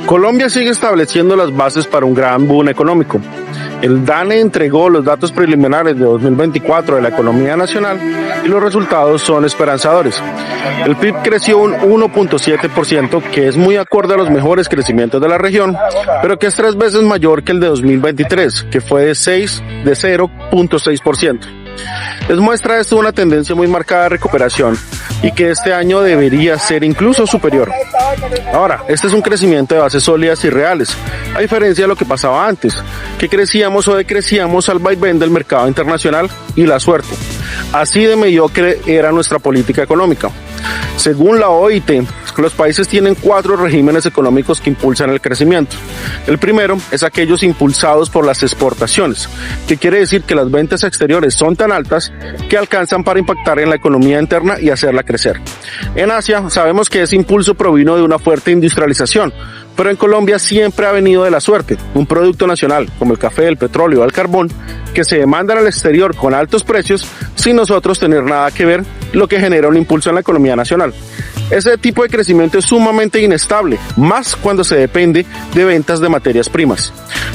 Colombia sigue estableciendo las bases para un gran boom económico. El DANE entregó los datos preliminares de 2024 de la economía nacional y los resultados son esperanzadores. El PIB creció un 1.7%, que es muy acorde a los mejores crecimientos de la región, pero que es 3 veces mayor que el de 2023, que fue de 0.6%. Les muestra esto una tendencia muy marcada de recuperación y que este año debería ser incluso superior. Ahora, este es un crecimiento de bases sólidas y reales, a diferencia de lo que pasaba antes, que crecíamos o decrecíamos al vaivén del mercado internacional y la suerte. Así de mediocre era nuestra política económica. Según la OIT, los países tienen 4 regímenes económicos que impulsan el crecimiento. El primero es aquellos impulsados por las exportaciones, que quiere decir que las ventas exteriores son tan altas que alcanzan para impactar en la economía interna y hacerla crecer. En Asia sabemos que ese impulso provino de una fuerte industrialización, pero en Colombia siempre ha venido de la suerte, un producto nacional como el café, el petróleo o el carbón, que se demandan al exterior con altos precios sin nosotros tener nada que ver, lo que genera un impulso en la economía nacional. Ese tipo de crecimiento es sumamente inestable, más cuando se depende de ventas de materias primas.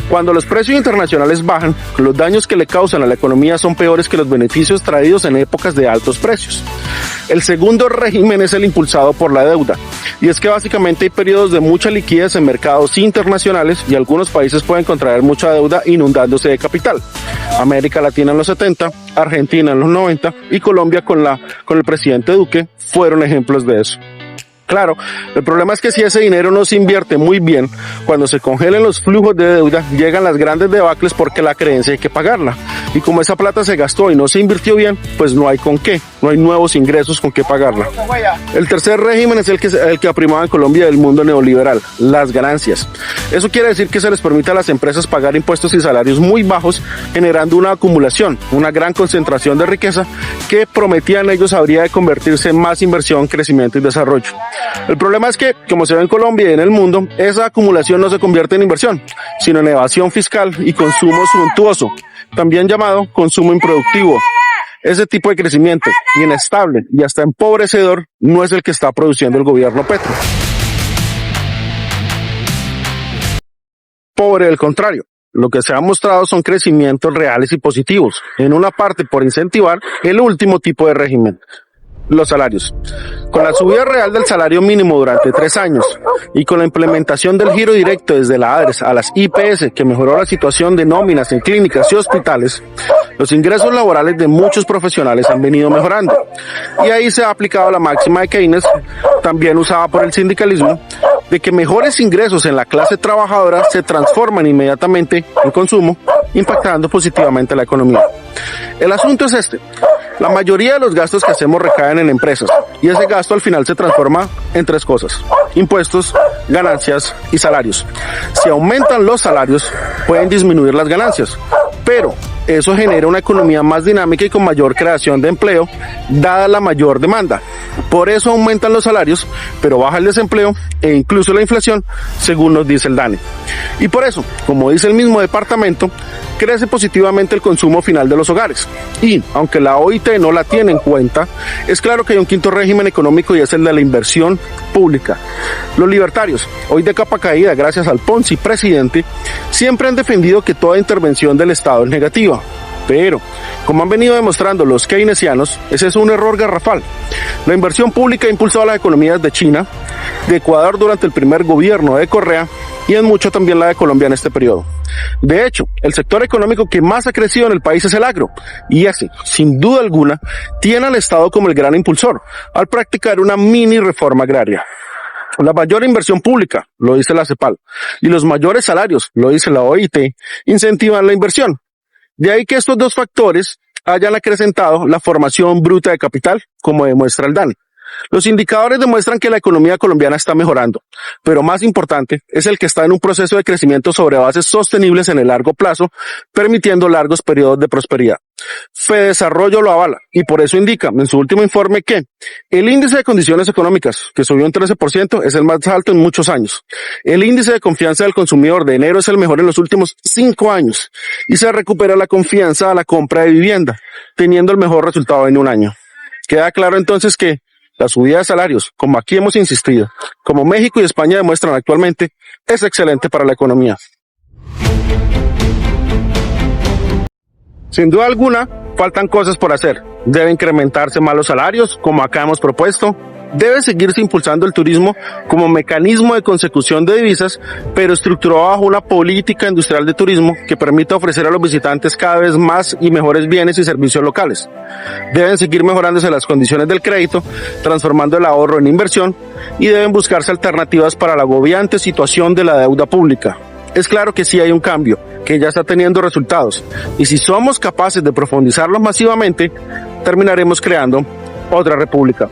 Cuando los precios internacionales bajan, los daños que le causan a la economía son peores que los beneficios traídos en épocas de altos precios. El segundo régimen es el impulsado por la deuda, y es que básicamente hay periodos de mucha liquidez en mercados internacionales y algunos países pueden contraer mucha deuda inundándose de capital. América Latina en los 70, Argentina en los 90 y Colombia con el presidente Duque fueron ejemplos de eso. Claro, el problema es que si ese dinero no se invierte muy bien, cuando se congelen los flujos de deuda, llegan las grandes debacles porque la creencia hay que pagarla. Y como esa plata se gastó y no se invirtió bien, pues no hay con qué, no hay nuevos ingresos con qué pagarla. El tercer régimen es el que ha primado en Colombia del mundo neoliberal, las ganancias. Eso quiere decir que se les permite a las empresas pagar impuestos y salarios muy bajos, generando una acumulación, una gran concentración de riqueza que prometían ellos habría de convertirse en más inversión, crecimiento y desarrollo. El problema es que, como se ve en Colombia y en el mundo, esa acumulación no se convierte en inversión, sino en evasión fiscal y consumo suntuoso, también llamado consumo improductivo. Ese tipo de crecimiento inestable y hasta empobrecedor no es el que está produciendo el gobierno Petro. Pobre, al contrario. Lo que se ha mostrado son crecimientos reales y positivos, en una parte por incentivar el último tipo de régimen, los salarios. Con la subida real del salario mínimo durante 3 años y con la implementación del giro directo desde la ADRES a las IPS, que mejoró la situación de nóminas en clínicas y hospitales, los ingresos laborales de muchos profesionales han venido mejorando. Y ahí se ha aplicado la máxima de Keynes, también usada por el sindicalismo, de que mejores ingresos en la clase trabajadora se transforman inmediatamente en consumo, impactando positivamente la economía. El asunto es este. La mayoría de los gastos que hacemos recaen en empresas y ese gasto al final se transforma en 3 cosas: impuestos, ganancias y salarios. Si aumentan los salarios, pueden disminuir las ganancias, pero eso genera una economía más dinámica y con mayor creación de empleo, dada la mayor demanda. Por eso aumentan los salarios, pero baja el desempleo e incluso la inflación, según nos dice el DANE. Y por eso, como dice el mismo departamento, crece positivamente el consumo final de los hogares. Y, aunque la OIT no la tiene en cuenta, es claro que hay un quinto régimen económico y es el de la inversión pública. Los libertarios, hoy de capa caída gracias al Ponzi presidente, siempre han defendido que toda intervención del Estado es negativa. Pero, como han venido demostrando los keynesianos, ese es un error garrafal. La inversión pública ha impulsado las economías de China, de Ecuador durante el primer gobierno de Correa y en mucho también la de Colombia en este periodo. De hecho, el sector económico que más ha crecido en el país es el agro, y ese, sin duda alguna, tiene al Estado como el gran impulsor, al practicar una mini reforma agraria. La mayor inversión pública, lo dice la CEPAL, y los mayores salarios, lo dice la OIT, incentivan la inversión. De ahí que estos 2 factores hayan acrecentado la formación bruta de capital, como demuestra el DANE. Los indicadores demuestran que la economía colombiana está mejorando, pero más importante es el que está en un proceso de crecimiento sobre bases sostenibles en el largo plazo, permitiendo largos periodos de prosperidad. Fedesarrollo lo avala y por eso indica en su último informe que el índice de condiciones económicas, que subió un 13%, es el más alto en muchos años. El índice de confianza del consumidor de enero es el mejor en los últimos 5 años y se recupera la confianza a la compra de vivienda, teniendo el mejor resultado en un año. Queda claro entonces que La subida de salarios, como aquí hemos insistido, como México y España demuestran actualmente, es excelente para la economía. Sin duda alguna, faltan cosas por hacer. Debe incrementarse más los salarios, como acá hemos propuesto. Debe seguirse impulsando el turismo como mecanismo de consecución de divisas, pero estructurado bajo una política industrial de turismo que permita ofrecer a los visitantes cada vez más y mejores bienes y servicios locales. Deben seguir mejorándose las condiciones del crédito, transformando el ahorro en inversión, y deben buscarse alternativas para la agobiante situación de la deuda pública. Es claro que sí hay un cambio, que ya está teniendo resultados, y si somos capaces de profundizarlos masivamente, terminaremos creando otra república.